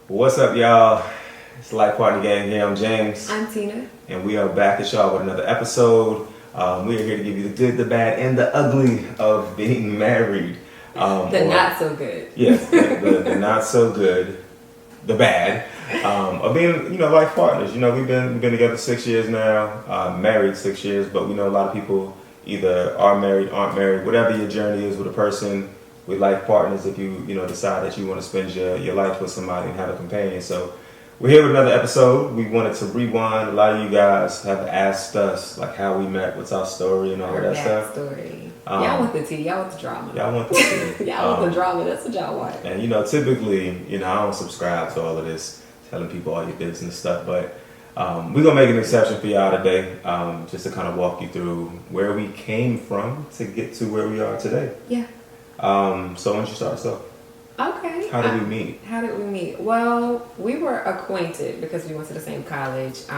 What's up, y'all? It's Life Party Gang here. I'm James. I'm Tina. And we are back at y'all with another episode. We are here to give you the good, the bad, and the ugly of being married. Not so good. Yes, the not so good, the bad, of being, life partners. We've been together 6 years now, married 6 years, but we know a lot of people either are married, aren't married, whatever your journey is with a person. We like partners if you decide that you want to spend your life with somebody and have a companion. So we're here with another episode. We wanted to rewind. A lot of you guys have asked us like how we met, what's our story and all of that stuff. Story. Y'all want the tea. Y'all want the drama. Y'all want the tea. Y'all want the drama. That's what y'all want. And typically, I don't subscribe to all of this, telling people all your business stuff, but we're gonna make an exception for y'all today, just to kind of walk you through where we came from to get to where we are today. Yeah. So why don't you start us off? Okay. How did we meet? Well, we were acquainted because we went to the same college. So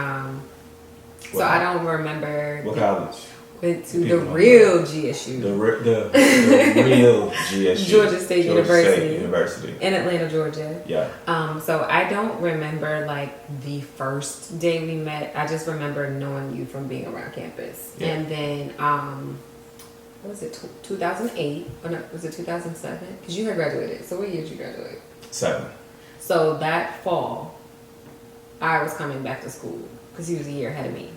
I don't remember. What college? Went to the real GSU. The real GSU. Georgia State University in Atlanta, Georgia. Yeah. So I don't remember like the first day we met. I just remember knowing you from being around campus. Yeah. And then what was it, 2008? Or no, was it 2007? Because you had graduated. So what year did you graduate? 7. So that fall, I was coming back to school because he was a year ahead of me.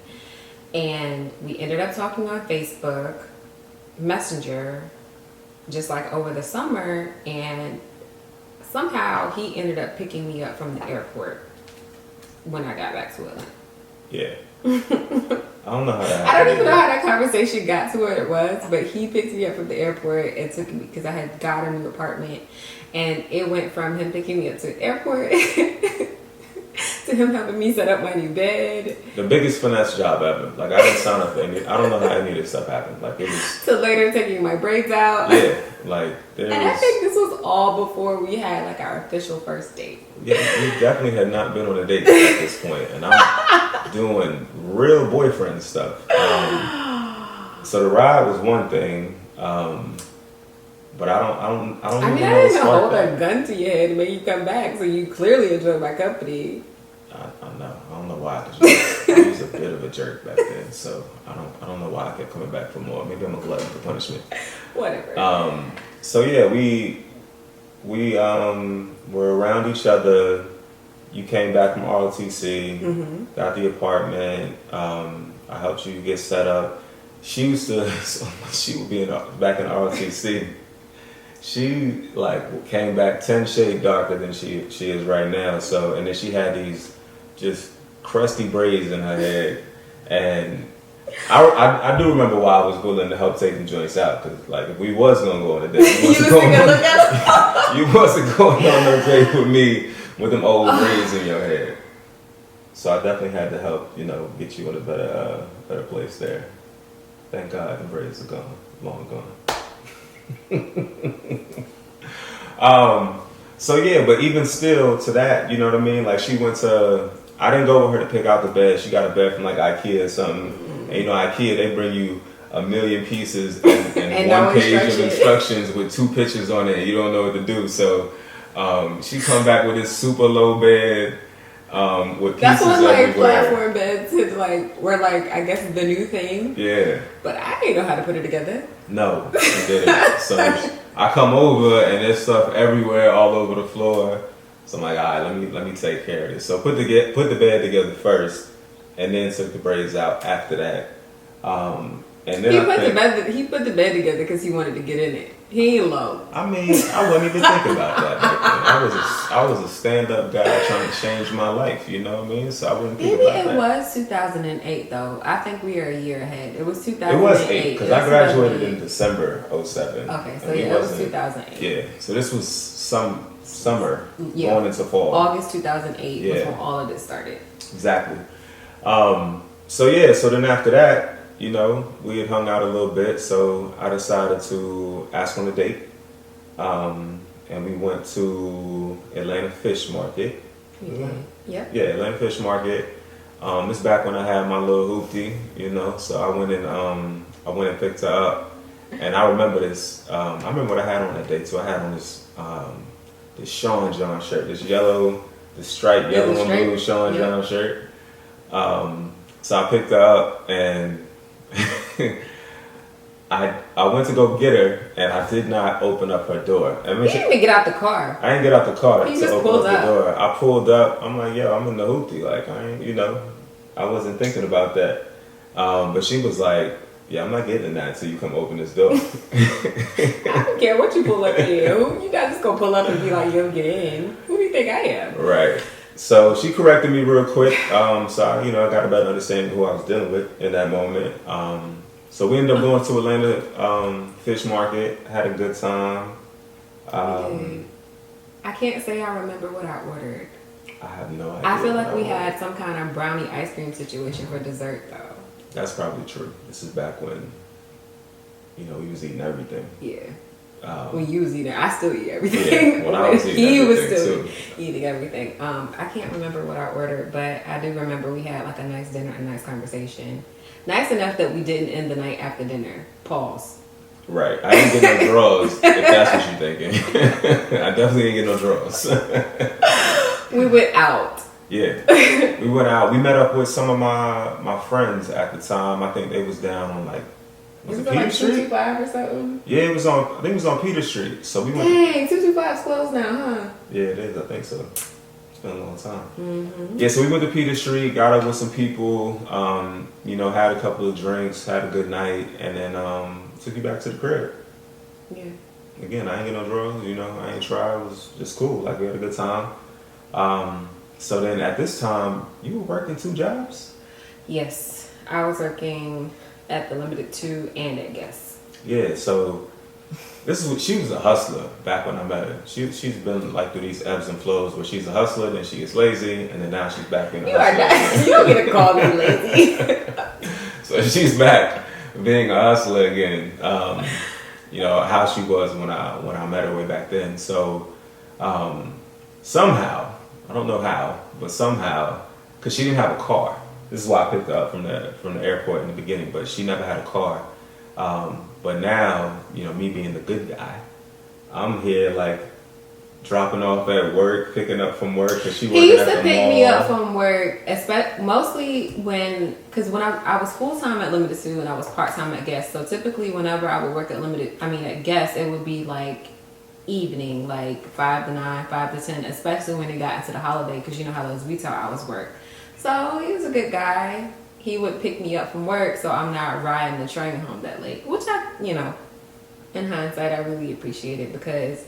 And we ended up talking on Facebook Messenger just like over the summer. And somehow he ended up picking me up from the airport when I got back to Atlanta. Yeah. I don't know how that happened. I don't even know how that conversation got to where it was, but he picked me up from the airport and took me because I had got a new apartment, and it went from him picking me up to the airport to him helping me set up my new bed. The biggest finesse job ever. Like I didn't sign up for any. I don't know how any of this stuff happened. Like it was. To later taking my braids out. Yeah, like there and was. I think this was all before we had like our official first date. Yeah, we definitely had not been on a date at this point, and I'm doing real boyfriend stuff. So the ride was one thing, but I don't. I mean, I didn't even hold a gun to your head to make you come back, so you clearly enjoyed my company. I know. I don't know why. Cause I was a bit of a jerk back then, so I don't know why I kept coming back for more. Maybe I'm a glutton for punishment. Whatever. So yeah, we were around each other. You came back from ROTC, got the apartment. I helped you get set up. She used to, she would be back in ROTC. She like came back 10 shades darker than she is right now. So, and then she had these just crusty braids in her head, and I do remember why I was willing to help take the joints out, because like if we was gonna go on a date, you wasn't going on no date with me with them old braids in your head. So I definitely had to help, get you in a better place there. Thank God the braids are gone, long gone. So yeah, but even still to that, you know what I mean? Like I didn't go with her to pick out the bed. She got a bed from like IKEA or something. And IKEA, they bring you a million pieces and one page of instructions with 2 pictures on it, and you don't know what to do. So she come back with this super low bed with pieces everywhere. That's when like platform beds were like I guess the new thing. Yeah. But I didn't know how to put it together. No, she didn't. So I come over and there's stuff everywhere, all over the floor. So I'm like, all right, let me take care of this. So put the bed together first, and then took the braids out after that. And then he put the bed together because he wanted to get in it. He ain't low. I mean, I wasn't even thinking about that back then. I was a stand-up guy trying to change my life. You know what I mean? So I wouldn't think about that. Maybe it was 2008 though. I think we are a year ahead. It was 2008. It was 8 because I graduated in December 07. Okay, so yeah, it was 2008. Yeah, so this was summer going into fall. August 2008 was when all of this started. Exactly. So then after that, we had hung out a little bit, so I decided to ask on a date. And we went to Atlanta Fish Market. Yep. Yeah, Atlanta Fish Market. It's back when I had my little hoopty, so I went and picked her up. And I remember this. I remember what I had on that day too. I had on this Sean John shirt, this yellow the striped yellow and blue Sean John shirt. So I picked her up and I went to go get her and I did not open up her door. You didn't even get out the car. I didn't get out the car You to just open pulled up the up. door. I pulled up. I'm like, yo, I'm in the hoopty. Like, I ain't, I wasn't thinking about that. But she was like, yeah, I'm not getting in that until you come open this door. I don't care what you pull up here. You not just gonna pull up and be like, yo, get in. Who do you think I am? Right. So she corrected me real quick. So I got a better understanding of who I was dealing with in that moment. So we ended up going to Atlanta Fish Market. Had a good time. I can't say I remember what I ordered. I have no idea. I feel like we had some kind of brownie ice cream situation for dessert, though. That's probably true. This is back when, we was eating everything. Yeah. When you was eating, I still eat everything. Yeah, when I was eating he everything was still too. eating everything. I can't remember what I ordered, but I do remember we had like a nice dinner and a nice conversation. Nice enough that we didn't end the night after dinner. Pause. Right. I didn't get no draws, if that's what you're thinking. I definitely didn't get no draws. We went out. Yeah. We went out. We met up with some of my friends at the time. I think they was down on was it Peter like Street? 225 or something? Yeah, I think it was on Peter Street. So we went. Dang, 225's closed now, huh? Yeah, it is. I think so. It's been a long time. Mm-hmm. Yeah, so we went to Peter Street, got up with some people, had a couple of drinks, had a good night, and then took you back to the crib. Yeah. Again, I ain't get no drugs, I ain't try. It was just cool. Like, we had a good time. So then at this time, you were working 2 jobs? Yes. I was working at the Limited 2 and at Guess. Yeah, so she was a hustler back when I met her. She's been like through these ebbs and flows where she's a hustler, then she gets lazy, and then now she's back in the hustler. You don't get to call me lazy. So she's back being a hustler again. How she was when I met her way back then. So somehow, I don't know how, but somehow, because she didn't have a car. This is why I picked her up from the airport in the beginning, but she never had a car. But now, me being the good guy, I'm here like dropping off at work, picking up from work, because she He working used at to the pick mall. me up from work, mostly because when I was full time at Limited 2 and I was part time at Guess. So typically, whenever I would work at Guess, it would be like evening, like 5 to 9, 5 to 10, especially when it got into the holiday, because you know how those retail hours work. So he was a good guy. He would pick me up from work, so I'm not riding the train home that late, which in hindsight, I really appreciate it, because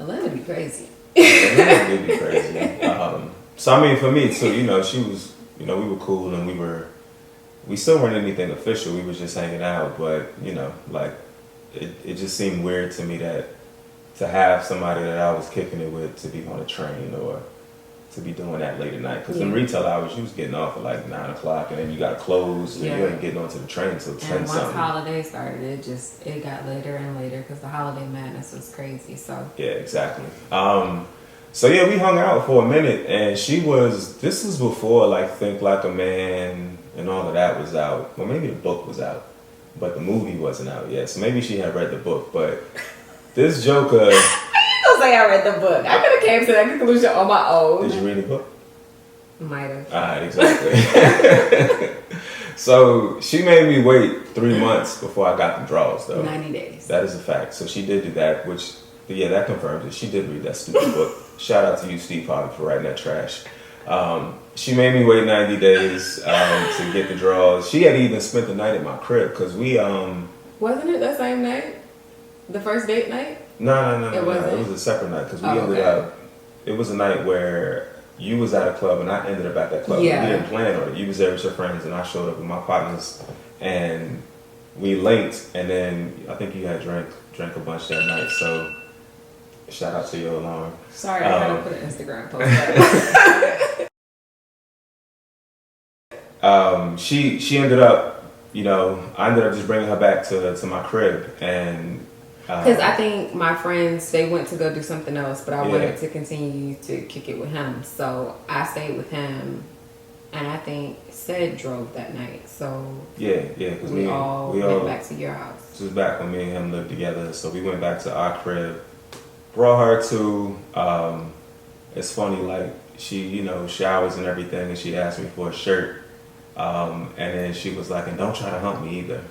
Atlanta be crazy. Atlanta did be crazy. So I mean, for me too, she was, we were cool, and we still weren't anything official. We were just hanging out, but it just seemed weird to me that to have somebody that I was kicking it with to be on a train or to be doing that late at night. Because in retail hours, you was getting off at like 9 o'clock, and then you got to close, and you ain't getting onto the train until 10 And once something. holidays started, it got later and later, because the holiday madness was crazy. So Yeah, exactly. So yeah, we hung out for a minute, and this was before Think Like a Man and all of that was out. Well, maybe the book was out, but the movie wasn't out yet. So maybe she had read the book, but this Joker. don't say I read the book. I could have came to that conclusion on my own. Did you read the book? Might have. Alright, exactly. So she made me wait 3 months before I got the draws, though. 90 days. That is a fact. So she did do that, which, yeah, that confirms it. She did read that stupid book. Shout out to you, Steve Harvey, for writing that trash. She made me wait 90 days to get the draws. She had even spent the night at my crib, because we... Wasn't it that same night? The first date night? No. It wasn't? It was a separate night, because we ended up... It was a night where you was at a club, and I ended up at that club. Yeah. We didn't plan on it. You was there with your friends, and I showed up with my partners, and we linked, and then I think you had drank a bunch that night, so shout out to your alarm. Sorry, I gotta put an Instagram post up. She ended up, I ended up just bringing her back to my crib, and because I think my friends, they went to go do something else, but I wanted to continue to kick it with him, so I stayed with him, and I think Sid drove that night, so yeah, because we all went back to your house. This was back when me and him lived together, so we went back to our crib, brought her to it's funny, like, she, showers and everything, and she asked me for a shirt. And then she was like, and don't try to hump me either.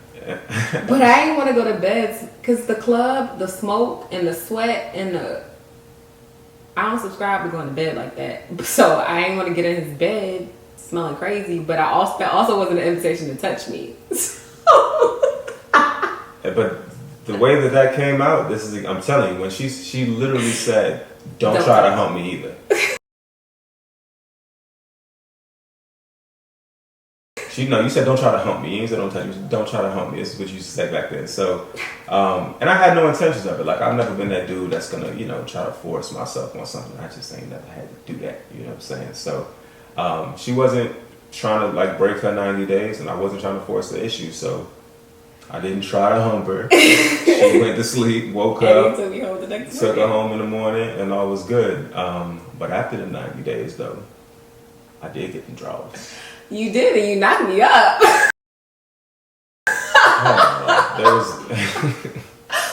But I ain't want to go to bed because the club, the smoke, and the sweat, I don't subscribe to going to bed like that. So I ain't want to get in his bed smelling crazy, but that also wasn't an invitation to touch me. But the way that came out, I'm telling you, when she literally said, don't try to hump me either. You said don't try to hump me. You said don't touch me. Don't try to hump me. This is what you used to say back then. So, and I had no intentions of it. Like, I've never been that dude that's gonna, try to force myself on something. I just ain't never had to do that. You know what I'm saying? So, she wasn't trying to like break her 90 days, and I wasn't trying to force the issue. So, I didn't try to hump her. She went to sleep, woke up, took her home in the morning, and all was good. But after the 90 days, though, I did get the draws. You did, and you knocked me up.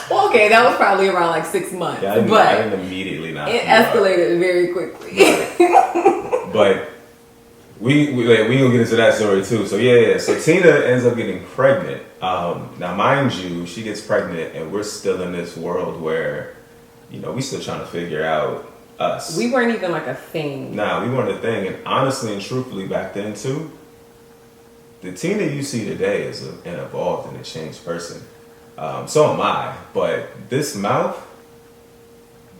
Well, okay, that was probably around like 6 months. Yeah, I didn't immediately knock you up. It escalated very quickly. Right. But we gonna get into that story too. So yeah. So Tina ends up getting pregnant. Now, mind you, she gets pregnant, and we're still in this world where, we still trying to figure out us. We weren't even like a thing. Nah, we weren't a thing. And honestly and truthfully, back then too, the Tina you see today is an evolved and a changed person. So am I. But this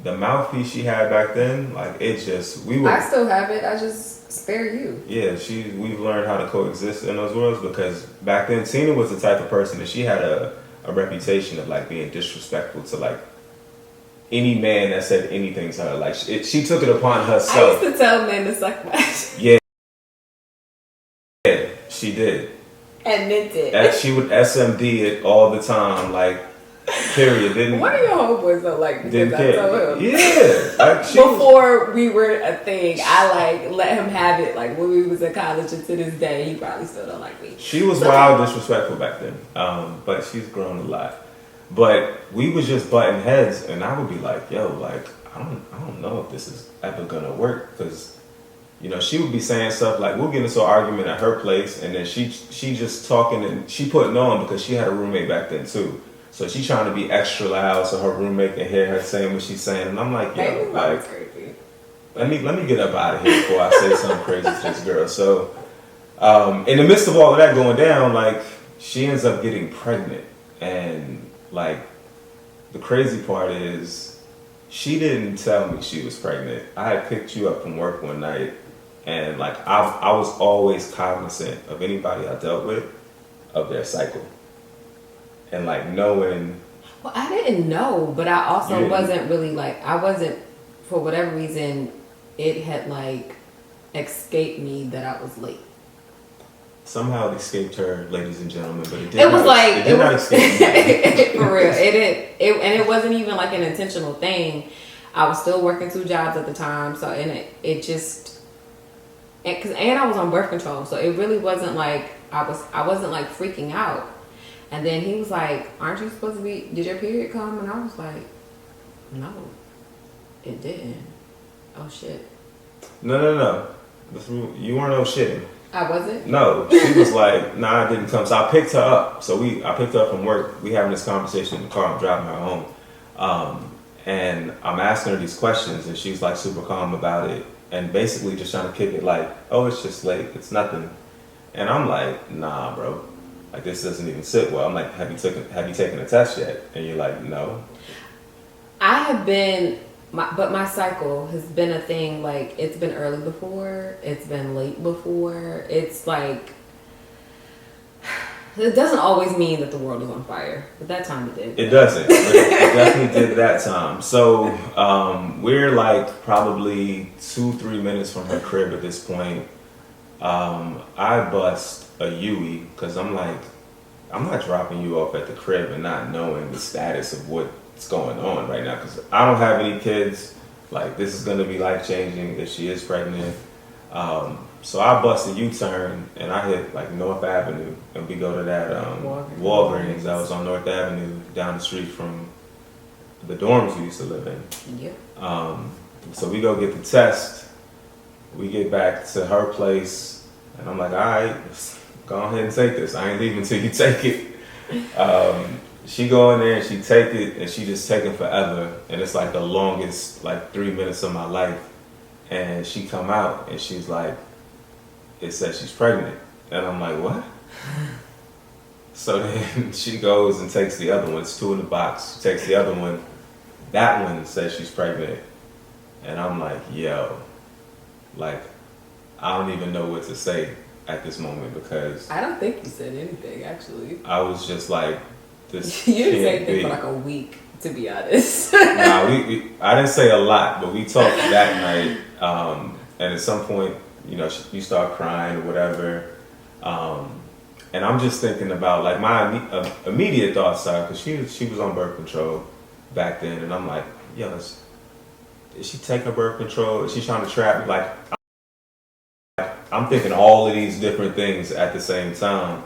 the mouthpiece she had back then, like, it just, I still have it. I just spare you. Yeah, we've learned how to coexist in those worlds, because back then Tina was the type of person that she had a reputation of like being disrespectful to like any man that said anything to her. Like, she took it upon herself. I used to tell men to suck my shit. Yeah, she did. And meant it. She would SMD it all the time, like, period. One of your homeboys don't like me because I told him. Yeah. Before we were a thing, I like let him have it. Like, when we was in college, and to this day, he probably still don't like me. She was wild disrespectful back then, but she's grown a lot. But we was just butting heads, and I would be like, yo, like, I don't know if this is ever gonna work, because she would be saying stuff like, we'll get into an argument at her place, and then she just talking, and she putting on, because she had a roommate back then too. So she trying to be extra loud so her roommate can hear her saying what she's saying, and I'm like, yo, like, let me get up out of here before I say something crazy to this girl. So, in the midst of all of that going down, like, she ends up getting pregnant, and like, the crazy part is, she didn't tell me she was pregnant. I had picked you up from work one night, and like, I was always cognizant of anybody I dealt with, of their cycle. And like, knowing. Well, I didn't know, but I also wasn't really like, for whatever reason, it had like escaped me that I was late. Somehow it escaped her, ladies and gentlemen, but it did not escape me. For real. And it wasn't even like an intentional thing. I was still working 2 jobs at the time, so, and it just, and I was on birth control, so it really wasn't like, I wasn't like freaking out. And then he was like, aren't you supposed to be, did your period come? And I was like, no, it didn't. Oh shit. No. You weren't no shitting. I wasn't? No, she was like, nah, it didn't come. So I picked her up. I picked her up from work. We having this conversation in the car. I'm driving her home. And I'm asking her these questions, and she's like super calm about it. And basically just trying to kick it like, oh, it's just late. It's nothing. And I'm like, nah, bro. Like, this doesn't even sit well. I'm like, have you taken a test yet? And you're like, no. I have been, but my cycle has been a thing. Like, it's been early before, it's been late before. It's like, it doesn't always mean that the world is on fire, but that time it did. It doesn't. But it definitely did that time. So we're like probably 2-3 minutes from her crib at this point. I bust a Yui, because I'm like, I'm not dropping you off at the crib and not knowing the status of what's going on right now, because I don't have any kids. Like, this is going to be life changing if she is pregnant. So I bust a U-turn, and I hit like North Avenue, and we go to that Walgreens that was on North Avenue, down the street from the dorms we used to live in. Yeah. So we go get the test. We get back to her place, and I'm like, all right, go ahead and take this. I ain't leaving until you take it. She go in there and she take it, and she just taking forever, and it's like the longest, like 3 minutes of my life. And she come out and she's like, it says she's pregnant, and I'm like, what? So then she goes and takes the other one. It's 2 in the box. She takes the other one. That one says she's pregnant, and I'm like, yo, like, I don't even know what to say at this moment because I don't think you said anything actually. I was just like, this. You didn't say can't anything be. for like a week, to be honest. Nah, I didn't say a lot, but we talked that night. And at some point, you know, you start crying or whatever. And I'm just thinking about like my immediate thoughts are because she was on birth control back then, and I'm like, yo, is she taking birth control? Is she trying to trap me? Like, I'm thinking all of these different things at the same time.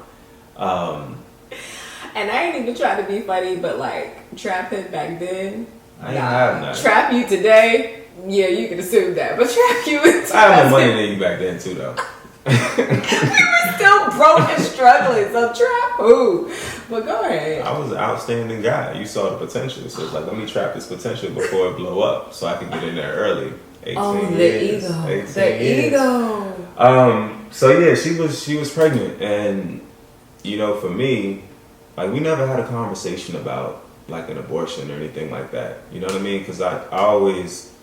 And I ain't even trying to be funny, but like trap him back then. I ain't have none. Trap you today, yeah, you can assume that. But trap you in 2000. I had more money than you back then too, though. We were still broke and struggling, so trap who? But go ahead. I was an outstanding guy. You saw the potential, so it's like, let me trap this potential before it blow up, so I can get in there early. 18 years. Ego. 18 The years. ego. So yeah, she was pregnant, and you know, for me, like we never had a conversation about like an abortion or anything like that. You know what I mean? Because I always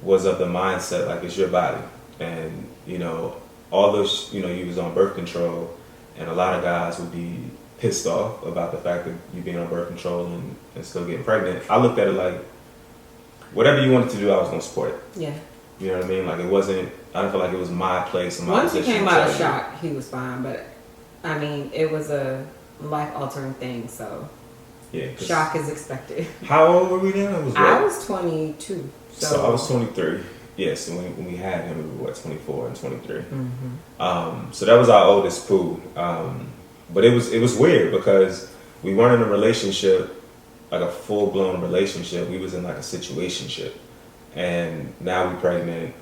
was of the mindset like it's your body, and you know, although you know you was on birth control, and a lot of guys would be pissed off about the fact that you being on birth control and still getting pregnant. I looked at it like whatever you wanted to do, I was gonna support it. Yeah. You know what I mean? Like it wasn't. I don't feel like it was my place. And my Once he position came to out of tell you. shock, he was fine. But I mean, it was a life-altering thing, so Yeah. 'Cause shock is expected. how old were we then? It was I what? was 22. So I was 23. Yes, and when we had him, we were what, 24 and 23. So that was our oldest poo. But it was weird because we weren't in a relationship, like a full blown relationship. We was in like a situationship, and now we pregnant.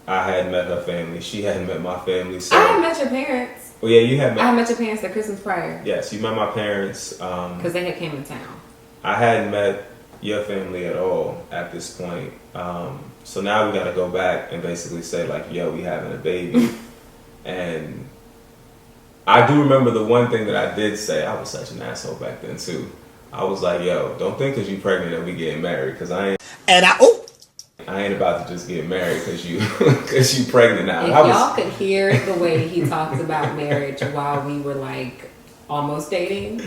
I hadn't met her family. She hadn't met my family. So I had met your parents. well, yeah, you had met. I had met your parents at Christmas prior Yes, you met my parents. because they had came in town. I hadn't met your family at all at this point. So now we got to go back and basically say like, yo, we having a baby. And I do remember the one thing that I did say. I was such an asshole back then too. I was like, yo, don't think because you pregnant that we getting married, because I ain't about to just get married because you because you pregnant now. If y'all could hear the way he talks about marriage while we were like almost dating,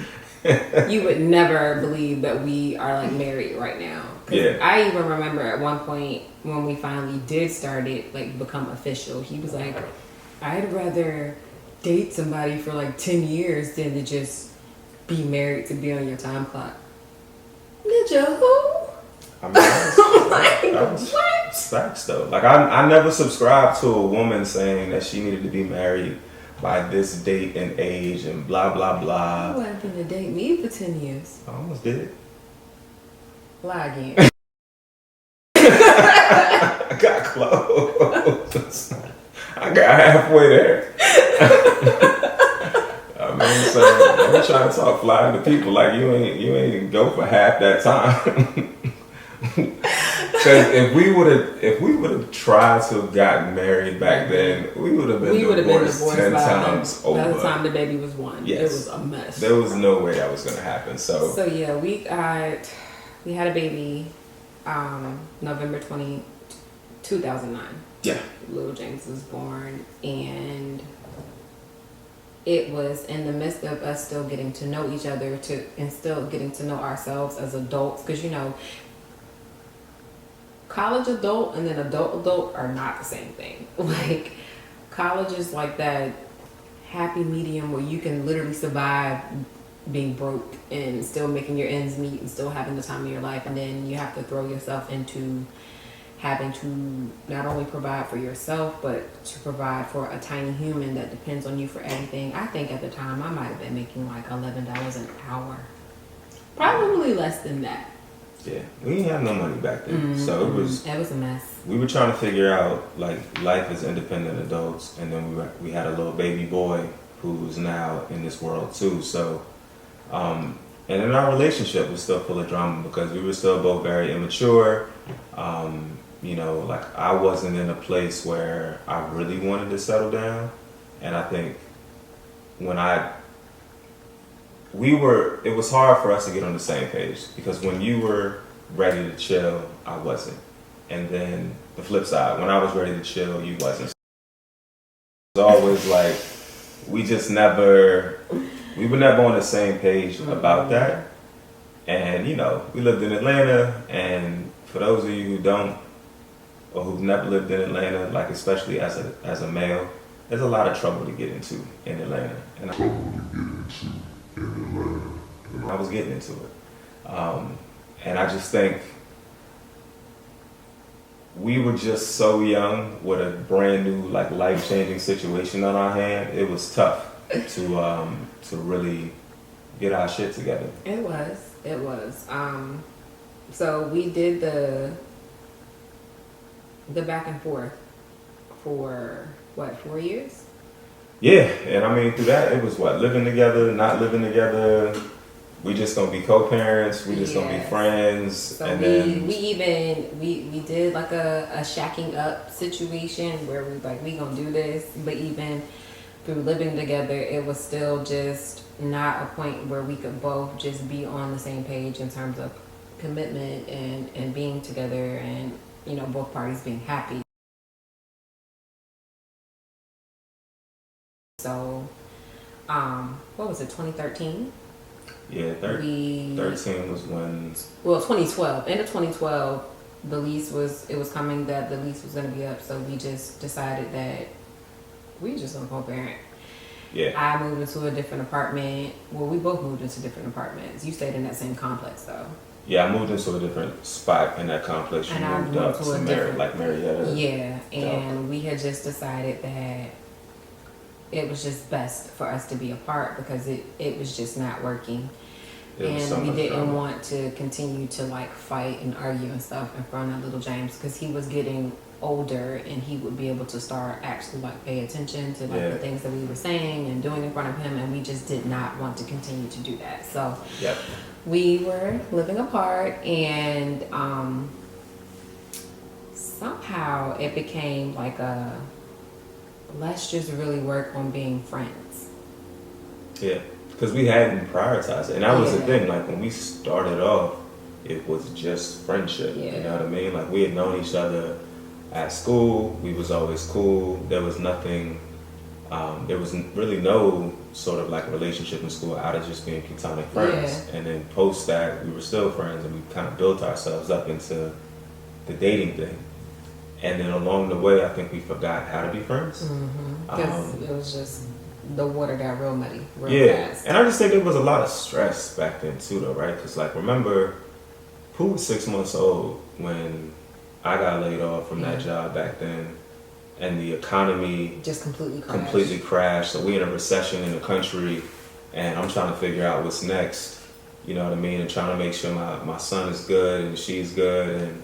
you would never believe that we are like married right now. 'Cause Yeah. I even remember at one point when we finally did start it, like become official, he was like, I'd rather date somebody for like 10 years than to just be married to be on your time clock. Ninja, who? I mean, that was What? facts though. Like I never subscribed to a woman saying that she needed to be married by this date and age and blah blah blah. You happened to date me for 10 years. I almost did. Lie again. I got close. I got halfway there. I mean, so I'm trying to talk flying to people like you ain't go for half that time. Because if we would have tried to have gotten married back then, we would have been divorced 10 times over. By the time the baby was 1, Yes. it was a mess. There was no way that was gonna happen. So yeah, we had a baby, November 2009. yeah, Little James was born, and it was in the midst of us still getting to know each other and still getting to know ourselves as adults, because you know, college adult and then adult are not the same thing. Like college is like that happy medium where you can literally survive being broke and still making your ends meet and still having the time of your life, and then you have to throw yourself into having to not only provide for yourself but to provide for a tiny human that depends on you for everything. I think at the time I might have been making like $11 an hour, probably less than that. Yeah, we didn't have no money back then, so it was a mess. we were trying to figure out like life as independent adults, and then we had a little baby boy who's now in this world too. So, and then our relationship was still full of drama because we were still both very immature. You know, like I wasn't in a place where I really wanted to settle down, and I think when it was hard for us to get on the same page because when you were ready to chill, I wasn't. And then the flip side, when I was ready to chill, you wasn't. It was always like, we were never on the same page about that. And, you know, we lived in Atlanta, and for those of you who don't, or who've never lived in Atlanta, like especially as a male, there's a lot of trouble to get into in Atlanta. And I was getting into it. And I just think we were just so young with a brand new, like life-changing situation on our hand. It was tough to really get our shit together. It was. So we did the back and forth for what, 4 years? Yeah, and I mean through that it was living together, not living together. We just gonna be co-parents. We just gonna be friends. So and we did like a shacking up situation where we gonna do this, but even through living together, it was still just not a point where we could both just be on the same page in terms of commitment and being together, and you know, both parties being happy. So, what was it, 2013? Yeah, 13 was when... Well, 2012. End of 2012, the lease was coming that the lease was going to be up, so we just decided that we just going to co-parent. Yeah. I moved into a different apartment. Well, we both moved into different apartments. You stayed in that same complex, though. Yeah, I moved into a different spot in that complex. You moved up to Marietta. Yeah, and we had just decided that it was just best for us to be apart because it was just not working. And we didn't want to continue to like fight and argue and stuff in front of little James because he was getting older and he would be able to start actually like pay attention to like the things that we were saying and doing in front of him, and we just did not want to continue to do that. So we were living apart, and somehow it became like let's just really work on being friends. Yeah, because we hadn't prioritized it. And that was the thing. Like, when we started off, it was just friendship. Yeah. You know what I mean? Like, we had known each other at school. We was always cool. There was nothing, there was really no sort of like relationship in school out of just being platonic friends. Yeah. And then post that, we were still friends, and we kind of built ourselves up into the dating thing. And then along the way, I think we forgot how to be friends. Because it was just, the water got real muddy real fast. And I just think there was a lot of stress back then too, though, right? Because like, remember, Pooh was 6 months old when I got laid off from that job back then, and the economy just completely crashed. So we're in a recession in the country, and I'm trying to figure out what's next. You know what I mean? And trying to make sure my son is good and she's good, and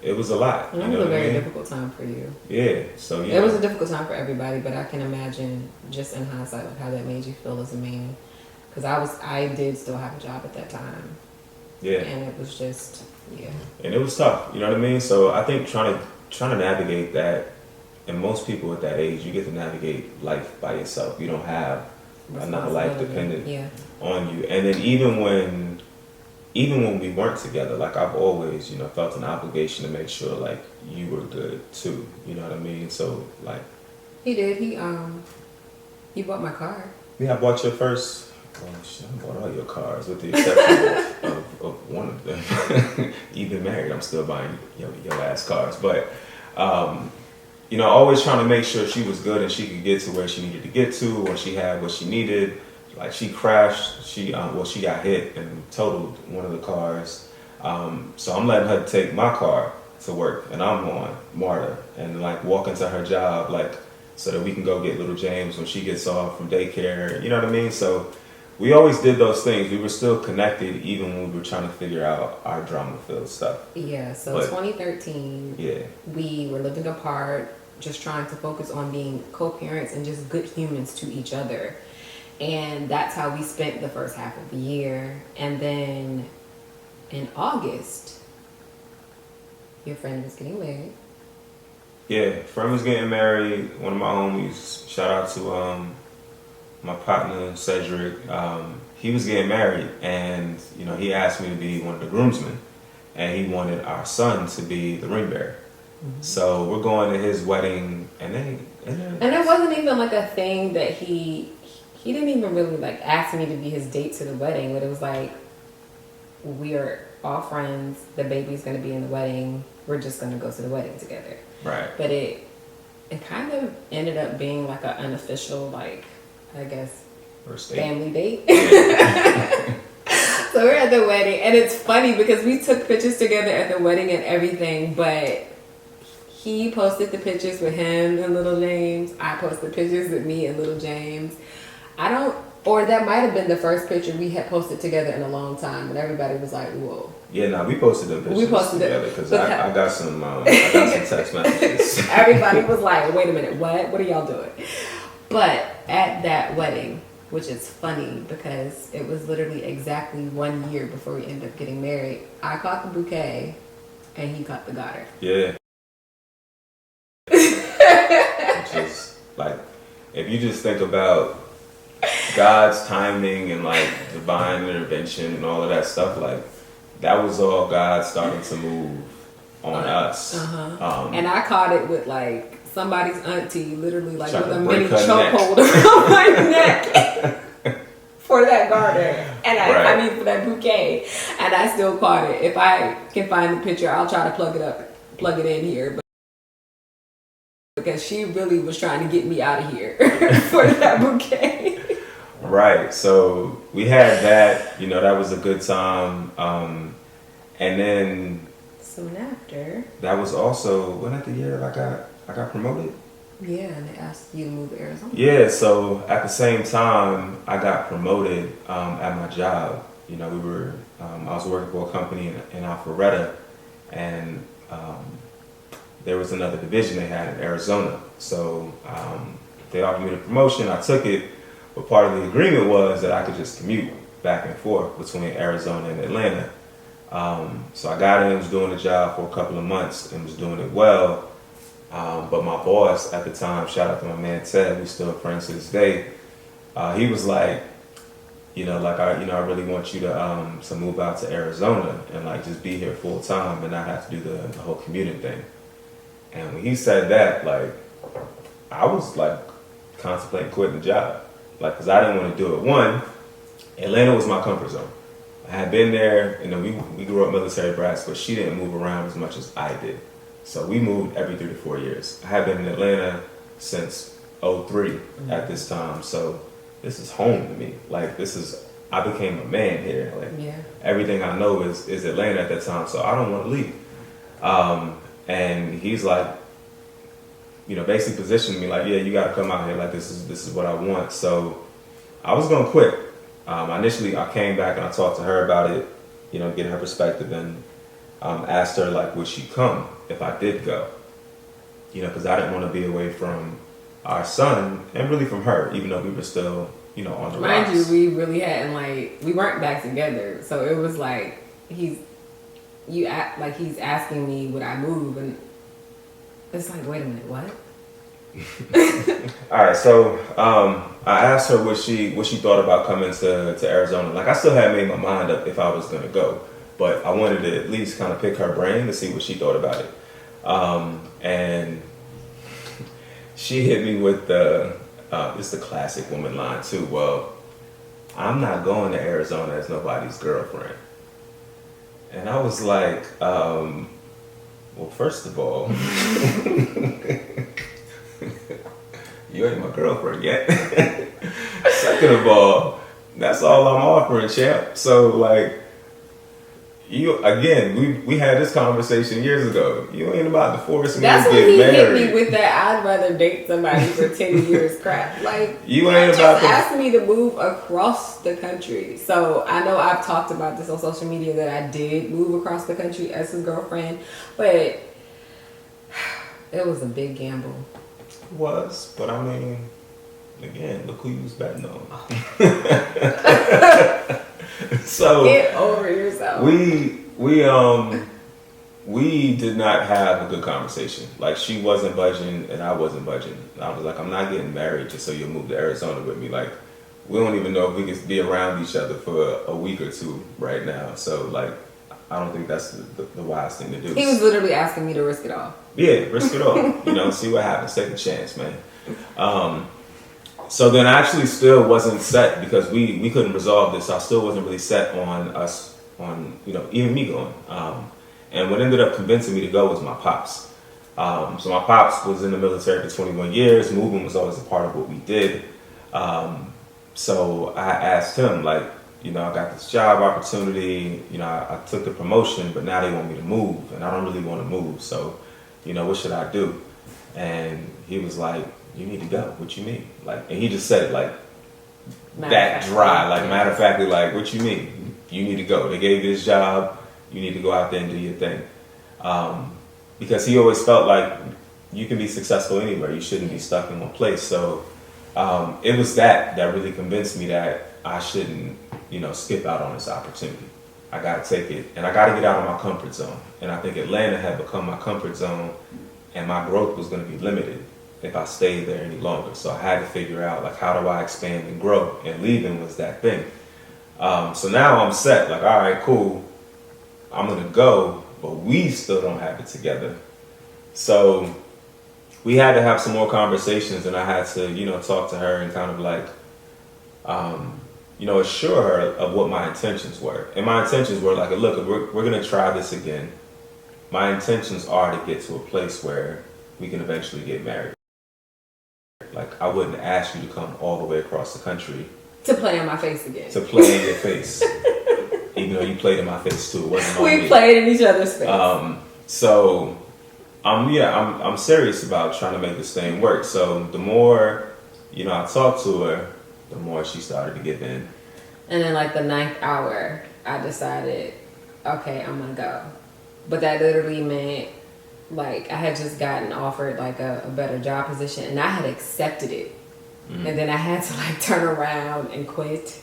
it was a lot. And it was a very difficult time for you. Yeah, so it was a difficult time for everybody, but I can imagine just in hindsight like how that made you feel as a man. Because I did still have a job at that time. Yeah. And it was just, and it was tough, you know what I mean? So I think trying to navigate that, and most people at that age, you get to navigate life by yourself. You don't have another life dependent on you. And then even when we weren't together, like I've always, you know, felt an obligation to make sure like you were good too. You know what I mean? So like he did. He bought my car. Yeah, I bought your first. Well, shit, I bought all your cars with the exception of one of them. Even married, I'm still buying your ass cars. But you know, always trying to make sure she was good and she could get to where she needed to get to, or she had what she needed. Like she crashed, she got hit and totaled one of the cars. So I'm letting her take my car to work, and I'm on MARTA and like walk into her job, like so that we can go get little James when she gets off from daycare. You know what I mean? So we always did those things. We were still connected even when we were trying to figure out our drama-filled stuff. Yeah, so But, 2013, yeah, we were living apart, just trying to focus on being co-parents and just good humans to each other. And that's how we spent the first half of the year. And then in August, your friend was getting married. yeah. Friend was getting married. One of my homies. Shout out to my partner Cedric. He was getting married, and he asked me to be one of the groomsmen, and he wanted our son to be the ring bearer. Mm-hmm. So we're going to his wedding, and it wasn't even like a thing that he didn't even really like ask me to be his date to the wedding, but it was like, we are all friends. The baby's going to be in the wedding. We're just going to go to the wedding together. Right. But it kind of ended up being like an unofficial, like, I guess, family date. Yeah. So we're at the wedding, and it's funny because we took pictures together at the wedding and everything, but he posted the pictures with him and little James. I posted pictures with me and little James. Or that might have been the first picture we had posted together in a long time, and everybody was like, "Whoa!" Yeah, no, we posted them pictures together because I got some text messages. Everybody was like, "Wait a minute, what? What are y'all doing?" But at that wedding, which is funny because it was literally exactly 1 year before we ended up getting married, I caught the bouquet, and he caught the garter. Yeah. Which is like, if you just think about God's timing and like divine intervention and all of that stuff, like that was all God starting to move on us. Uh-huh. And I caught it with like somebody's auntie, literally like with a mini chokehold around my neck for that garter, and I mean for that bouquet, and I still caught it. If I can find the picture, I'll try to plug it in here, because she really was trying to get me out of here for that bouquet. Right. So we had that, that was a good time. And then soon after, that was also when at the year I got promoted. Yeah, and they asked you to move to Arizona. Yeah, so at the same time I got promoted at my job. We were I was working for a company in Alpharetta, and there was another division they had in Arizona. So they offered me the promotion. I took it, but part of the agreement was that I could just commute back and forth between Arizona and Atlanta. So I got in, was doing the job for a couple of months and was doing it well. But my boss at the time, shout out to my man Ted, we're still friends to this day. He was like, I really want you to move out to Arizona and like just be here full time and not have to do the whole commuting thing. And when he said that, like, I was like contemplating quitting the job, like, because I didn't want to do it. One, Atlanta was my comfort zone. I had been there, we grew up military brats, but she didn't move around as much as I did. So we moved every 3 to 4 years. I had been in Atlanta since 2003 at this time. So this is home to me. Like, I became a man here. Like, everything I know is Atlanta at that time. So I don't want to leave. And he's like, basically positioned me like, yeah, you got to come out here. Like, this is what I want. So I was going to quit. Initially, I came back and I talked to her about it, get her perspective, and asked her, like, would she come if I did go? Because I didn't want to be away from our son and really from her, even though we were still, on the Mind rocks. you, we really hadn't, like, we weren't back together. So it was like, he's asking me would I move, and it's like, wait a minute, what? All right, so I asked her what she thought about coming to Arizona. Like, I still hadn't made my mind up if I was gonna go, but I wanted to at least kind of pick her brain to see what she thought about it. And she hit me with it's the classic woman line too. Well, I'm not going to Arizona as nobody's girlfriend. And I was like, well, first of all, you ain't my girlfriend yet. Second of all, that's all I'm offering, champ. So, like, we had this conversation years ago. You ain't about to force me That's to when get he married. hit me with that I'd rather date somebody for 10 years crap. Like, You ain't just about to asked me to move across the country. So I know I've talked about this on social media that I did move across the country as his girlfriend, but it was a big gamble. was, but I mean, again, look who you was betting on. So Get over yourself. we did not have a good conversation. Like, she wasn't budging and I wasn't budging. I was like, I'm not getting married just so you'll move to Arizona with me. Like, we don't even know if we could be around each other for a week or two right now. So, like, I don't think that's the wise thing to do. He was literally asking me to risk it all. Yeah, risk it all. See what happens. Take a chance, man. So then I actually still wasn't set because we couldn't resolve this. I still wasn't really set on us, even me going. And what ended up convincing me to go was my pops. So my pops was in the military for 21 years. Moving was always a part of what we did. So I asked him, like, I got this job opportunity. I took the promotion, but now they want me to move, and I don't really want to move. So, what should I do? And he was like, you need to go. What you mean? Like, and he just said it like that dry. Like, matter of factly, like, what you mean? You need to go. They gave you this job. You need to go out there and do your thing. Because he always felt like you can be successful anywhere. You shouldn't be stuck in one place. So it was that really convinced me that I shouldn't, skip out on this opportunity. I got to take it, and I got to get out of my comfort zone. And I think Atlanta had become my comfort zone, and my growth was going to be limited if I stayed there any longer. So I had to figure out, like, how do I expand and grow? And leaving was that thing. So now I'm set. Like, all right, cool. I'm going to go, but we still don't have it together. So we had to have some more conversations, and I had to, talk to her and kind of like, assure her of what my intentions were. And my intentions were like, look, we're going to try this again. My intentions are to get to a place where we can eventually get married. Like, I wouldn't ask you to come all the way across the country. To play in my face again. To play in your face. Even though you played in my face too. It wasn't on me. We played in each other's face. So I'm serious about trying to make this thing work. So the more, I talked to her, the more she started to give in. And then, like, the 9th hour, I decided, okay, I'm gonna go. But that literally meant, like, I had just gotten offered, like, a better job position, and I had accepted it. Mm-hmm. And then I had to, like, turn around and quit.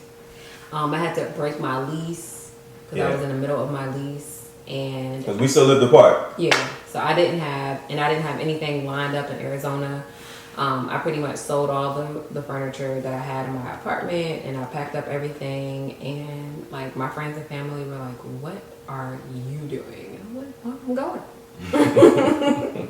I had to break my lease because I was in the middle of my lease, and because we still lived apart. Yeah, so I didn't have anything lined up in Arizona. I pretty much sold all the furniture that I had in my apartment, and I packed up everything. And, like, my friends and family were like, "What are you doing?" And I'm like, "Well, I'm going."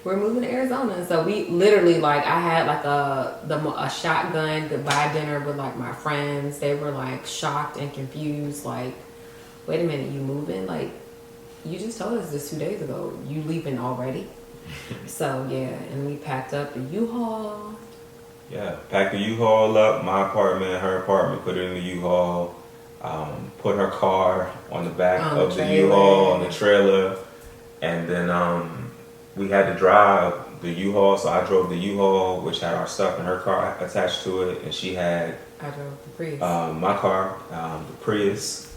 We're moving to Arizona. So we literally, like, I had like a shotgun goodbye dinner with, like, my friends. They were, like, shocked and confused. Like, wait a minute, you moving? Like, you just told us this 2 days ago. You leaving already? So yeah, and we packed up the U-Haul. Yeah, packed the U-Haul up, my apartment, her apartment, put it in the U-Haul, put her car on the back of the U-Haul on the trailer, and then we had to drive the U-Haul, so I drove the U-Haul, which had our stuff in her car attached to it, and I drove the Prius. My car, the Prius,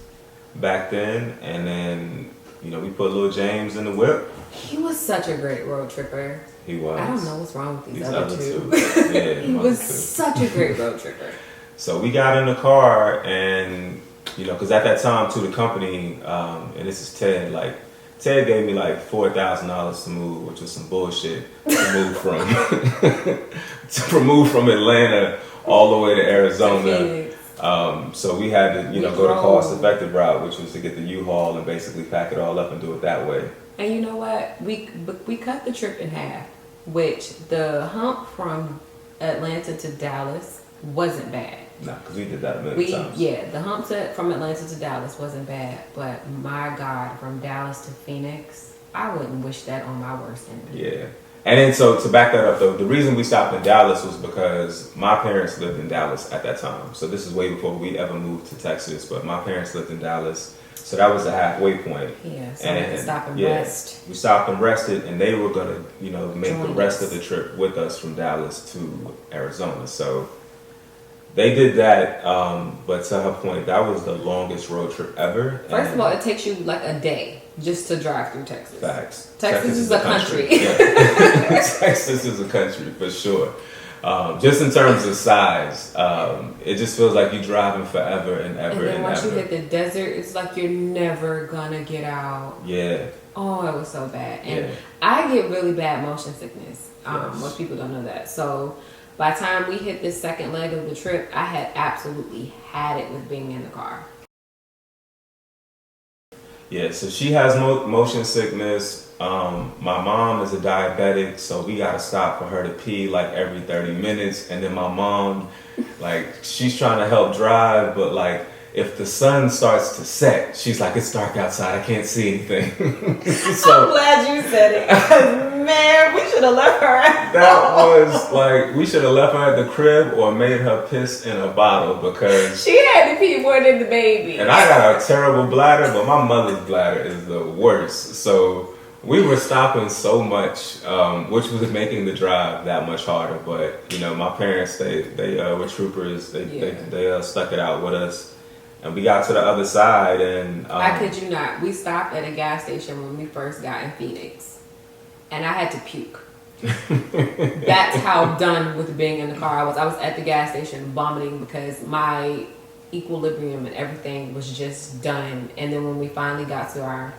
back then, and then, we put little James in the whip. He was such a great road tripper. He was. I don't know what's wrong with these other two. Yeah, he was such a great road tripper. So we got in the car, and because at that time too, the company, and this is Ted. Like, Ted gave me like $4,000 to move, which was some bullshit to move from Atlanta all the way to Arizona. So we had to, go the cost-effective route, which was to get the U-Haul and basically pack it all up and do it that way. And you know what? We cut the trip in half, which the hump from Atlanta to Dallas wasn't bad. Nah, because we did that a million times. Yeah, the hump from Atlanta to Dallas wasn't bad, but my God, from Dallas to Phoenix, I wouldn't wish that on my worst enemy. Yeah. And then, so to back that up, though, the reason we stopped in Dallas was because my parents lived in Dallas at that time. So this is way before we ever moved to Texas, but my parents lived in Dallas. So that was the halfway point. Yeah, so we had to stop and rest. We stopped and rested, and they were gonna, make the rest of the trip with us from Dallas to Arizona. So they did that, but to her point, that was the longest road trip ever. First of all, it takes you like a day just to drive through Texas. Facts. Texas is a country. Yeah. Texas is a country for sure. Just in terms of size, it just feels like you're driving forever and ever. And then once you hit the desert, it's like you're never gonna get out. Yeah. Oh, it was so bad. And I get really bad motion sickness. Most people don't know that. So by the time we hit this second leg of the trip, I had absolutely had it with being in the car. Yeah, so she has motion sickness. My mom is a diabetic, so we gotta stop for her to pee like every 30 minutes. And then my mom, like, she's trying to help drive, but like, if the sun starts to set, she's like, it's dark outside, I can't see anything. So, I'm glad you said it, because man, we should have left her at that was like, we should have left her at the crib or made her piss in a bottle, because she had to pee more than the baby. And I got a terrible bladder, but my mother's bladder is the worst. So we were stopping so much, which was making the drive that much harder. But my parents, they were troopers. They stuck it out with us. And we got to the other side, and I kid you not, we stopped at a gas station when we first got in Phoenix, and I had to puke. That's how done with being in the car I was. I was at the gas station vomiting because my equilibrium and everything was just done. And then when we finally got to our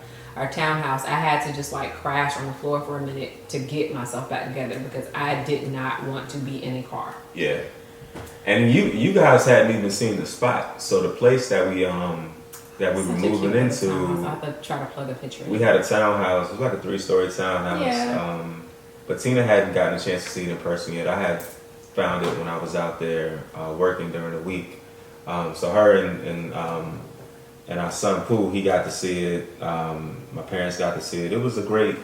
townhouse, I had to just like crash on the floor for a minute to get myself back together because I did not want to be in a car. Yeah. And you guys hadn't even seen the spot. So the place that we were moving into, I have to try to plug a picture. We had a townhouse. It was like a 3-story townhouse. Yeah. But Tina hadn't gotten a chance to see it in person yet. I had found it when I was out there working during the week. So her and our son Pooh, he got to see it. My parents got to see it. It was a great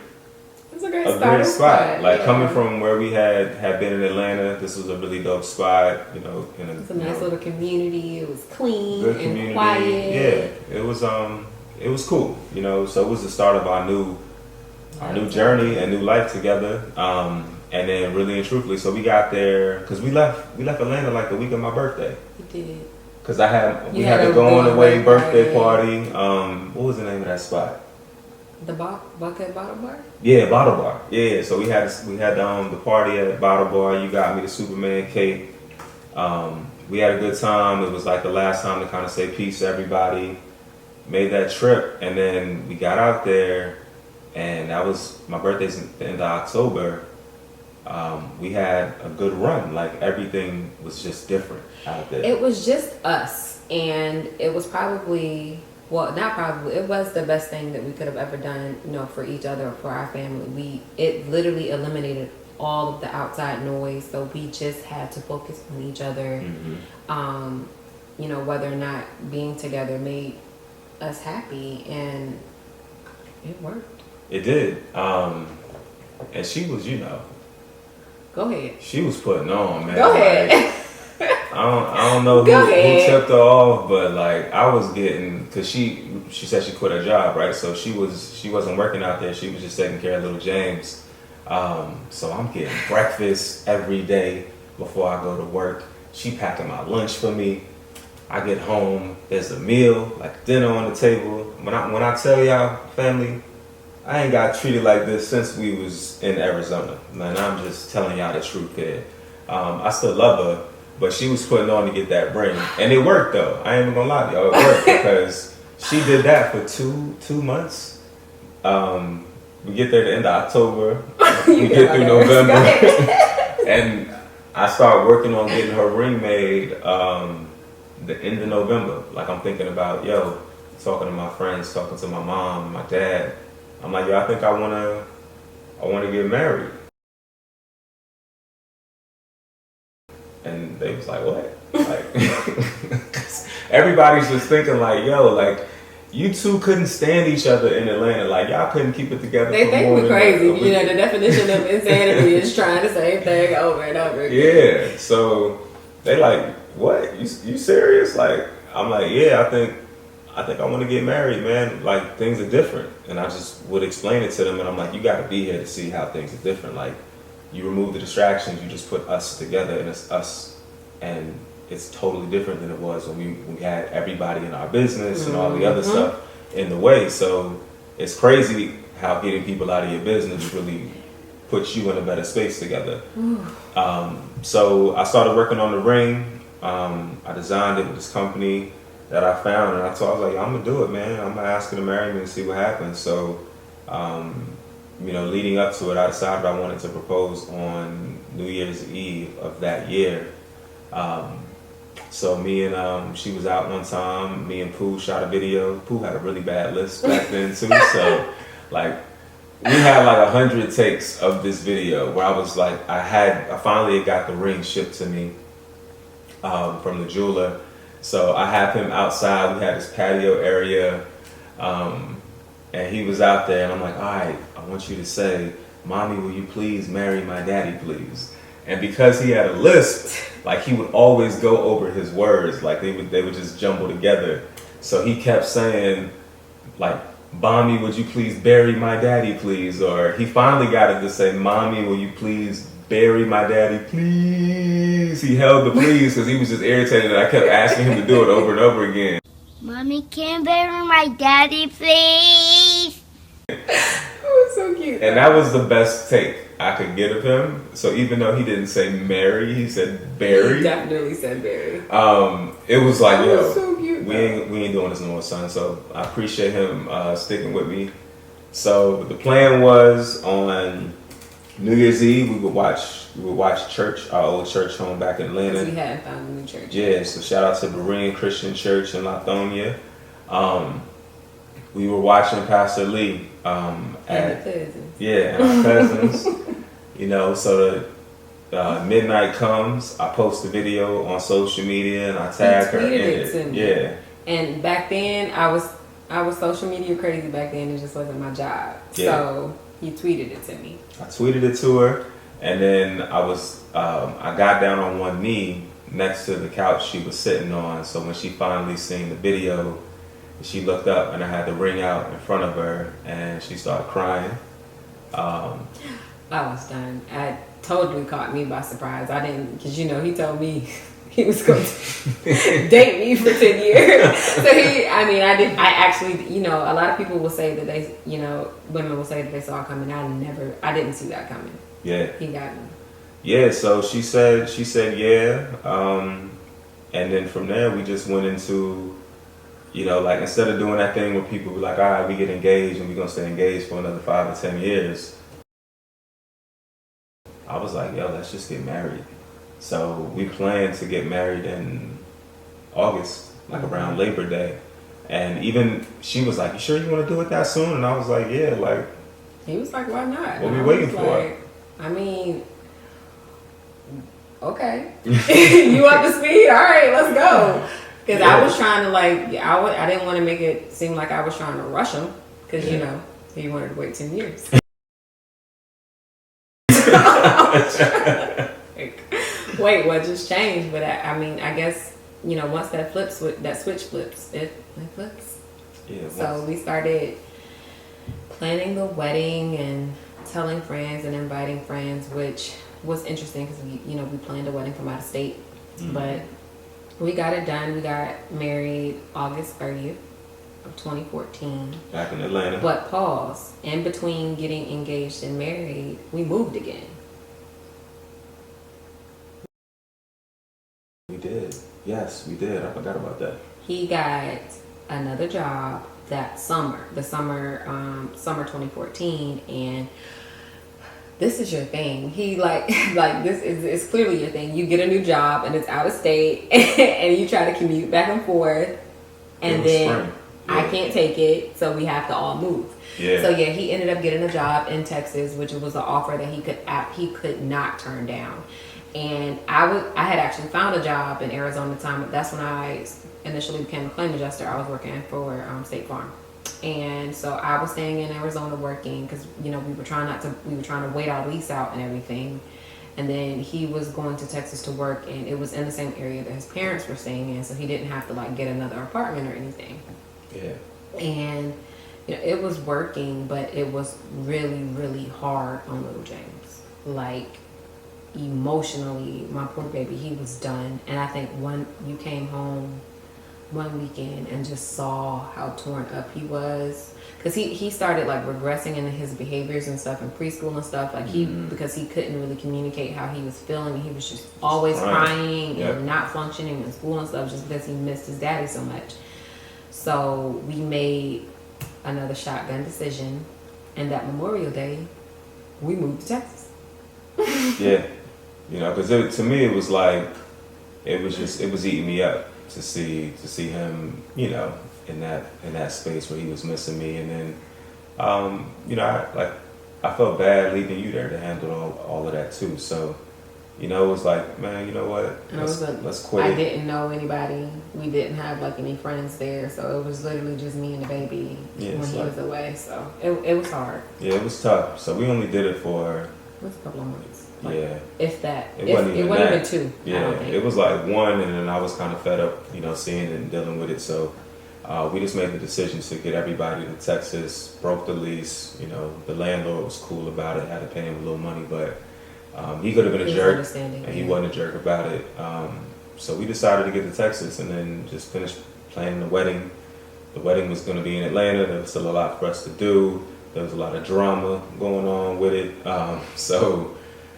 spot. Like coming from where we had been in Atlanta, this was a really dope spot. It's a nice little community. It was clean good and community. quiet. Yeah, it was cool. So it was the start of our new journey and new life together. And then really and truthfully, so we got there because we left Atlanta like the week of my birthday. We did. Because we had a going away birthday party. What was the name of that spot? The Bucket Bottle Bar? Yeah, Bottle Bar. Yeah, so we had the party at Bottle Bar. You got me the Superman cake. We had a good time. It was like the last time to kind of say peace to everybody. Made that trip, and then we got out there, and that was my birthday's in the end of October. We had a good run. Like everything was just different out there. It was just us, and it was probably. Well, not probably. It was the best thing that we could have ever done, for each other, for our family. It literally eliminated all of the outside noise, so we just had to focus on each other. Mm-hmm. Whether or not being together made us happy, and it worked. It did. And she was, Go ahead. She was putting on, man. Go ahead. Like, I don't know who tipped her off, but like I was getting, because she said she quit her job, right? So she wasn't working out there. She was just taking care of little James. So I'm getting breakfast every day before I go to work. She packing my lunch for me. I get home, there's a meal, like dinner on the table. When I tell y'all, family, I ain't got treated like this since we was in Arizona. Man, I'm just telling y'all the truth here. I still love her. But she was putting on to get that ring. And it worked though. I ain't even gonna lie to y'all. It worked because she did that for two months. We get there at the end of October. We get through November. And I start working on getting her ring made the end of November. Like I'm thinking about, talking to my friends, talking to my mom, my dad. I'm like, I think I wanna get married. And they was like, what? Like, everybody's just thinking like, you two couldn't stand each other in Atlanta. Like, y'all couldn't keep it together. They think we're crazy. The definition of insanity is trying the same thing over and over again. Yeah. So they like, what? You serious? Like, I'm like, yeah, I I think I want to get married, man. Like, things are different. And I just would explain it to them, and I'm like, you got to be here to see how things are different. Like, you remove the distractions, you just put us together, and it's us. And it's totally different than it was when we had everybody in our business and all the other stuff in the way. So it's crazy how getting people out of your business really puts you in a better space together. So I started working on the ring. I designed it with this company that I found, and I was like, I'm gonna do it, man. I'm gonna ask her to marry me and see what happens. So, leading up to it, I decided I wanted to propose on New Year's Eve of that year. So me and she was out one time. Me and Pooh shot a video. Pooh had a really bad list back then too. So, like, we had like 100 takes of this video where I was like, I finally got the ring shipped to me from the jeweler. So I have him outside. We had this patio area, and he was out there, and I'm like, all right, I want you to say, "Mommy, will you please marry my daddy, please?" And because he had a lisp, like, he would always go over his words, like they would just jumble together. So he kept saying, like, "Mommy, would you please bury my daddy, please?" Or he finally got it to say, "Mommy, will you please bury my daddy, please?" He held the please because he was just irritated, and I kept asking him to do it over and over again. Mommy, can you bury my daddy, please? Oh, so cute. And that was the best take I could get of him. So even though he didn't say marry, he said bury. He definitely said bury. It was like, yo, so cute, we ain't doing this no more, son. So I appreciate him sticking with me. So the plan was on New Year's Eve we would watch church, our old church home back in Atlanta. We hadn't found a new church. Yeah, so shout out to Berean Christian Church in Lithonia. We were watching Pastor Lee And the cousins. Yeah, and our cousins. So the midnight comes, I post a video on social media and I tag her in it. To me. Yeah. And back then I was social media crazy back then. It just wasn't my job. Yeah. So he tweeted it to me. I tweeted it to her, and then I got down on one knee next to the couch she was sitting on. So when she finally seen the video, she looked up and I had the ring out in front of her, and she started crying. I was done. It totally caught me by surprise. I didn't, because he told me he was going to date me for 10 years. So I actually, a lot of people will say that they, women will say that they saw it coming. I didn't see that coming. Yeah. He got me. Yeah, so she said yeah. And then from there we just went into, like, instead of doing that thing where people be like, all right, we get engaged and we're going to stay engaged for another 5 or 10 years. I was like, yo, let's just get married. So we planned to get married in August, like around Labor Day. And even she was like, you sure you want to do it that soon? And I was like, yeah, like. He was like, why not? What are we waiting for? Like, okay. You up to speed? All right, let's go. Because I was trying to, I didn't want to make it seem like I was trying to rush him. Because, he wanted to wait 10 years. Wait, what just changed? But I guess, once that switch flips, it flips. Yeah. So we started planning the wedding and telling friends and inviting friends, which was interesting because we planned a wedding from out of state. Mm-hmm. But we got it done. We got married August 30th of 2014. Back in Atlanta. But pause. In between getting engaged and married, we moved again. We did. Yes, we did. I forgot about that. He got another job that summer, summer 2014, and this is your thing. He this is clearly your thing. You get a new job and it's out of state, and you try to commute back and forth, and then I can't take it, so we have to all move. Yeah. So yeah, he ended up getting a job in Texas, which was an offer that he could not turn down. And I had actually found a job in Arizona at the time. That's when I initially became a claim adjuster. I was working for State Farm, and so I was staying in Arizona working because we were trying to wait our lease out and everything. And then he was going to Texas to work, and it was in the same area that his parents were staying in, so he didn't have to get another apartment or anything. Yeah. And it was working, but it was really, really hard on little James. Like, emotionally, my poor baby, he was done. And I think when you came home one weekend and just saw how torn up he was, because he started like regressing in his behaviors and stuff in preschool and stuff, like because he couldn't really communicate how he was feeling, and he was just always crying and not functioning in school and stuff, just because he missed his daddy so much. So we made another shotgun decision, and that Memorial Day we moved to Texas. Yeah, because to me it was like it was eating me up to see him, in that space where he was missing me, and then I felt bad leaving you there to handle all of that too. So it was like, man, you know what? Let's quit. I didn't know anybody. We didn't have like any friends there, so it was literally just me and the baby when he was away. So it was hard. Yeah, it was tough. So we only did it for a couple of months. Like, if that. It wasn't even 2. Yeah, it was like 1, and then I was kind of fed up, seeing it and dealing with it. So we just made the decision to get everybody to Texas, broke the lease. The landlord was cool about it, had to pay him a little money, but he could have been a jerk, and he wasn't a jerk about it. So we decided to get to Texas and then just finish planning the wedding. The wedding was going to be in Atlanta. There was still a lot for us to do. There was a lot of drama going on with it. So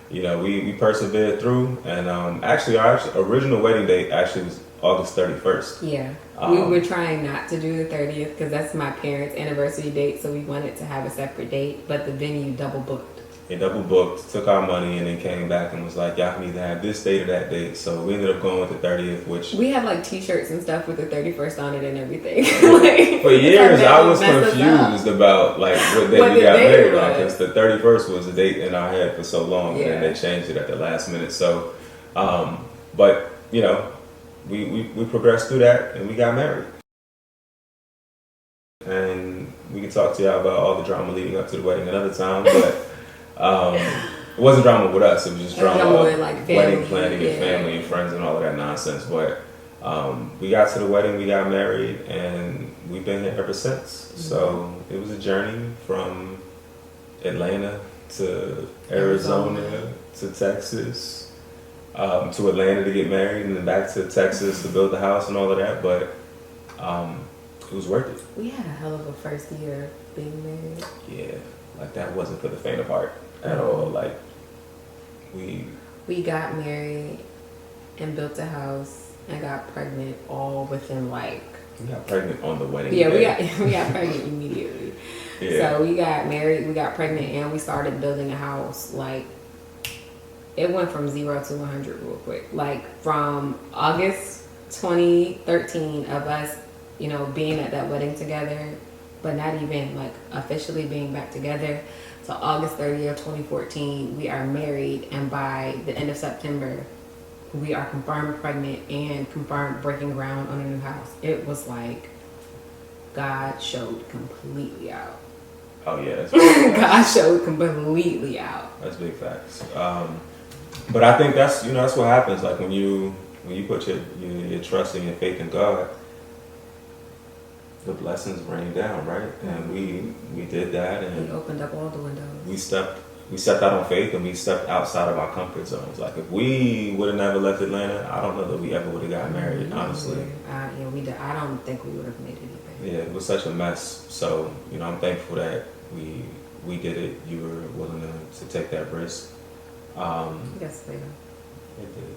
we persevered through, and actually our original wedding date actually was August 31st. Yeah. We were trying not to do the 30th because that's my parents' anniversary date, so we wanted to have a separate date, but the venue double booked. It double booked, took our money, and then came back and was like, y'all can either have this date or that date. So we ended up going with the 30th, which... We had like t-shirts and stuff with the 31st on it and everything. For years, I was confused about like what day we got married on, because the 31st was the date in our head for so long, and then they changed it at the last minute. So, but, we progressed through that, and we got married. And we can talk to y'all about all the drama leading up to the wedding another time, but... it wasn't drama with us. It was just drama with like wedding planning and family and friends and all of that nonsense. But we got to the wedding, we got married, and we've been here ever since. Mm-hmm. So it was a journey from Atlanta to Arizona to Texas, to Atlanta to get married, and then back to Texas to build the house and all of that. But it was worth it. We had a hell of a first year being married. Yeah, like that wasn't for the faint of heart at all. Like we got married and built a house and got pregnant all within like... We got pregnant on the wedding day. We got pregnant immediately. Yeah. So we got married, we got pregnant, and we started building a house. Like, it went from 0 to 100 real quick. Like, from August 2013 of us, being at that wedding together, but not even like officially being back together, to August 30th, 2014, we are married, and by the end of September, we are confirmed pregnant and confirmed breaking ground on a new house. It was like God showed completely out. Oh yeah, that's big God showed completely out. That's big facts. But I think that's that's what happens. Like when you put your trust and your faith in God, the blessings rain down, right? And we did that, and we opened up all the windows. We stepped out on faith, and we stepped outside of our comfort zones. Like if we would have never left Atlanta, I don't know that we ever would have got married, honestly. We did. I don't think we would have made it either. Yeah, it was such a mess. So I'm thankful that we did it. You were willing to take that risk. Yes, they It did.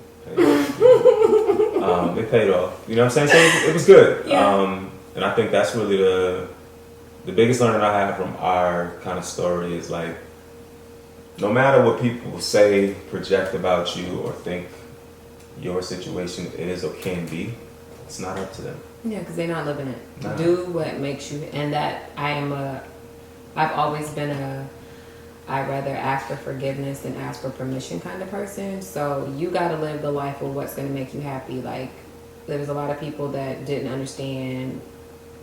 It paid off. You know what I'm saying? So it was good. Yeah. And I think that's really the biggest learning I have from our kind of story is like, no matter what people say, project about you, or think your situation is or can be, it's not up to them. Yeah, because they're not living it. Nah. Do what makes you, and that I've always been I'd rather ask for forgiveness than ask for permission kind of person. So you got to live the life of what's going to make you happy. Like, there was a lot of people that didn't understand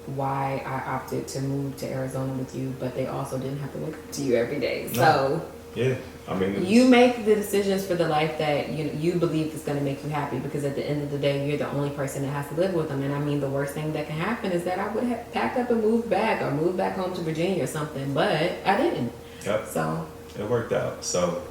why I opted to move to Arizona with you, but they also didn't have to wake up to you every day. So Yeah, I mean, You make the decisions for the life that you believe is going to make you happy, because at the end of the day, you're the only person that has to live with them. And I mean, the worst thing that can happen is that I would have packed up and moved back, or moved back home to Virginia or something, but I didn't. Yep. So it worked out. So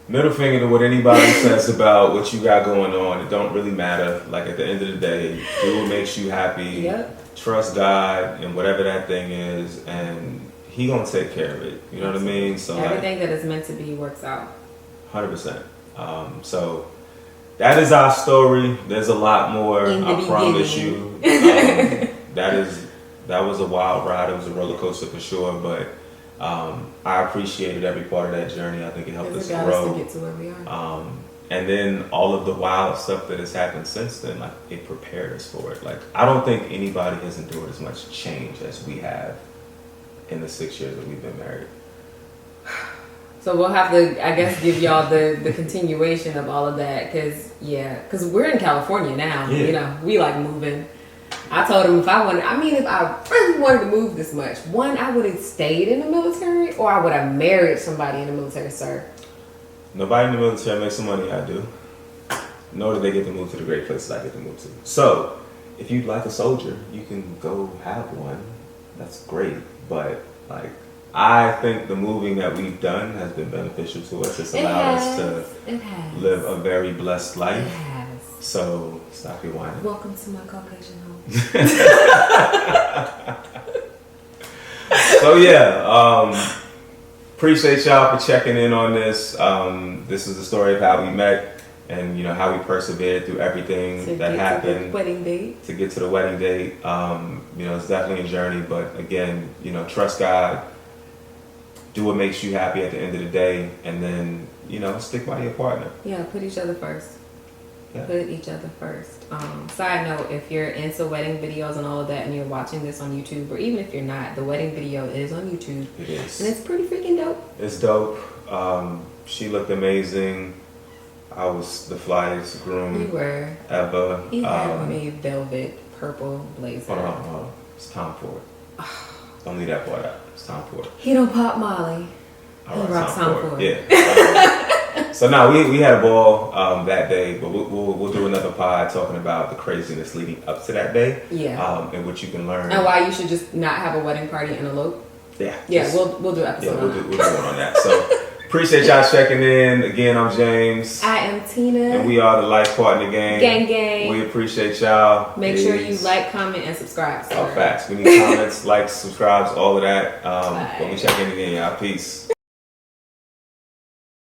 middle finger to what anybody says about what you got going on. It don't really matter. Like, at the end of the day, do what makes you happy. Yep. Trust God and whatever that thing is, and He gonna take care of it. You know what I mean? So everything that is meant to be works out. 100%. So that is our story. There's a lot more. In the I promise beginning. you. That was a wild ride. It was a roller coaster for sure, but I appreciated every part of that journey. I think it helped us It got grow. us to get to where we are. And then all of the wild stuff that has happened since then, like, it prepared us for it. Like, I don't think anybody has endured as much change as we have in the 6 years that we've been married. So we'll have to, I guess, give y'all the continuation of all of that, because we're in California now. Yeah. You know, we like moving. I told him if I really wanted to move this much, one, I would have stayed in the military, or I would have married somebody in the military, sir. Nobody in the military makes the money I do, nor do they get to move to the great places I get to move to. So, if you'd like a soldier, you can go have one. That's great. But, like, I think the moving that we've done has been beneficial to us. It's allowed us to live a very blessed life. It has. So, stop your whining. Welcome to my Caucasian home. So, yeah, appreciate y'all for checking in on this. This is the story of how we met, and how we persevered through everything that happened to the wedding date. to get to the wedding date. It's definitely a journey, but again, trust God, do what makes you happy at the end of the day, and then stick by your partner. Yeah, put each other first. Yeah. Put each other first. Side note, if you're into wedding videos and all of that, and you're watching this on YouTube, or even if you're not, the wedding video is on YouTube. It is. And it's pretty freaking dope. It's dope. She looked amazing. I was the flyest groom You were. ever. He had on a velvet purple blazer. Hold on. It's time for it. Don't leave that part out. It's time for it. He don't pop Molly. All He right, rocks time Tom for Ford. it. Yeah. So now we had a ball that day, but we'll do another pod talking about the craziness leading up to that day. Yeah. And what you can learn. And why you should just not have a wedding party and elope. Yeah. Yeah, we'll do an episode. Yeah, we'll do one on that. So appreciate y'all checking in. Again, I'm James. I am Tina. And we are the Life Partner Gang. Gang. We appreciate y'all. Make sure you like, comment, and subscribe. Oh, facts. We need comments, likes, subscribes, all of that. But we check in again, y'all. Peace.